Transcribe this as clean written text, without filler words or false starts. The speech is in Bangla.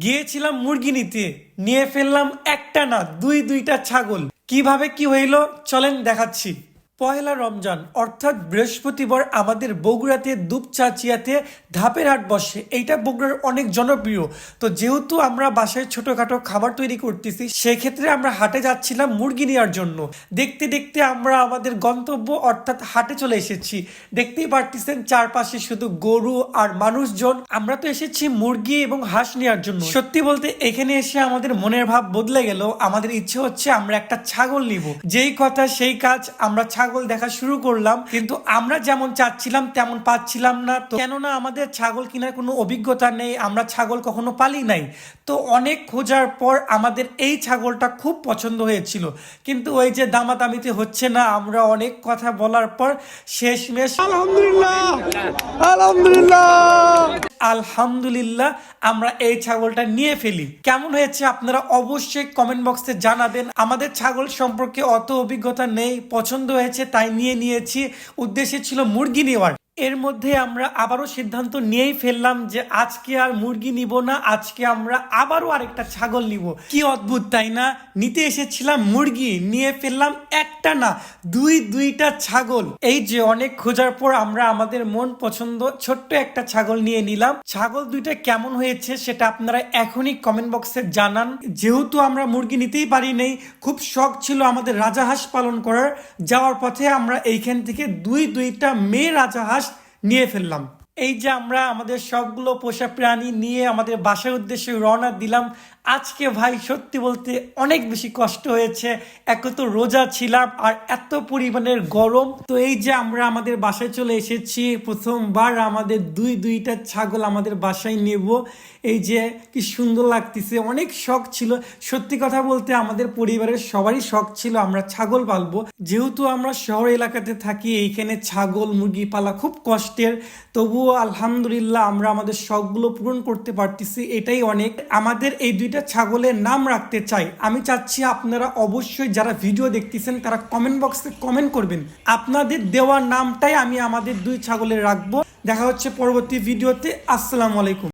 গিয়েছিলাম মুরগি নিতে, নিয়ে ফেললাম একটা না দুইটা ছাগল। কিভাবে কি হইলো চলেন দেখাচ্ছি। পহেলা রমজান অর্থাৎ বৃহস্পতিবার আমাদের বগুড়াতে দুপচাচিয়াতে ধাপের হাট বসে। এইটা বগুড়ার অনেক জনপ্রিয়। তো যেহেতু আমরা বাসায় ছোটখাটো খাবার তৈরি করতেছি, সেক্ষেত্রে আমরা হাটে যাচ্ছিলাম মুরগি নেওয়ার জন্য। দেখতে দেখতে আমরা আমাদের গন্তব্য অর্থাৎ হাটে চলে এসেছি। দেখতেই পারতেছেন চারপাশে শুধু গরু আর মানুষজন। আমরা তো এসেছি মুরগি এবং হাঁস নেওয়ার জন্য। সত্যি বলতে এখানে এসে আমাদের মনের ভাব বদলে গেল। আমাদের ইচ্ছে হচ্ছে আমরা একটা ছাগল নিব। যেই কথা সেই কাজ, আমরা ছাগল দেখা শুরু করলাম, কিন্তু আমরা যেমন চাচ্ছিলাম তেমন পাচ্ছিলাম না। তো কেননা আমাদের ছাগল কেনার কোনো অভিজ্ঞতা নেই, আমরা ছাগল কখনো পালি নাই। তো অনেক খোঁজার পর আমাদের এই ছাগলটা খুব পছন্দ হয়েছিল, কিন্তু ওই যে দামাদামিতে হচ্ছে না। আমরা অনেক কথা বলার পর শেষমেশ আলহামদুলিল্লাহ আমরা এই ছাগলটা নিয়ে ফেলি। কেমন হয়েছে আপনারা অবশ্যই কমেন্ট বক্সে জানাবেন। আমাদের ছাগল সম্পর্কে অত অভিজ্ঞতা নেই, পছন্দ হয়েছে তাই নিয়েছি। উদ্দেশ্য ছিল মুরগি নেওয়ার। এর মধ্যে আমরা আবারও সিদ্ধান্ত নিয়েই ফেললাম যে আজকে আর মুরগি নিব না, আজকে আমরা আবারও আরেকটা ছাগল নিব। কি অদ্ভুত তাই না? নিতে এসেছিলাম মুরগি, নিয়ে ফেললাম একটা না দুইটা ছাগল। এই যে অনেক খোঁজার পর আমরা আমাদের মন পছন্দ ছোট্ট একটা ছাগল নিয়ে নিলাম। ছাগল দুইটা কেমন হয়েছে সেটা আপনারা এখনই কমেন্ট বক্সে জানান। যেহেতু আমরা মুরগি নিতেই পারি নাই, খুব শখ ছিল আমাদের রাজাহাঁস পালন করার। যাওয়ার পথে আমরা এইখান থেকে দুইটা মেয়ে রাজাহাঁস নিয়ে ফেললাম। এই যে আমরা আমাদের সবগুলো পোষা প্রাণী নিয়ে আমাদের বাসার উদ্দেশ্যে রওনা দিলাম। আজকে ভাই সত্যি বলতে অনেক বেশি কষ্ট হয়েছে। এক তো রোজা ছিলাম আর এত পরিমাণের গরম। তো এই যে আমরা আমাদের বাসায় চলে এসেছি। প্রথমবার আমাদের দুইটা ছাগল আমাদের বাসায় নেব। এই যে কি সুন্দর লাগতেছে, অনেক শখ ছিল। সত্যি কথা বলতে আমাদের পরিবারের সবারই শখ ছিল আমরা ছাগল পালবো। যেহেতু আমরা শহর এলাকাতে থাকি, এইখানে ছাগল মুরগি পালা খুব কষ্টের। তবুও আলহামদুলিল্লাহ আমরা আমাদের শখগুলো পূরণ করতে পারতেছি, এটাই অনেক। আমাদের এই দুইটা ছাগলের নাম রাখতে চাই। আমি চাচ্ছি আপনারা অবশ্যই যারা ভিডিও দেখতেছেন তারা কমেন্ট বক্সে কমেন্ট করবেন। আপনাদের দেওয়া নামটাই আমি আমাদের দুই ছাগলের রাখবো। দেখা হচ্ছে পরবর্তী ভিডিওতে। আসসালামু আলাইকুম।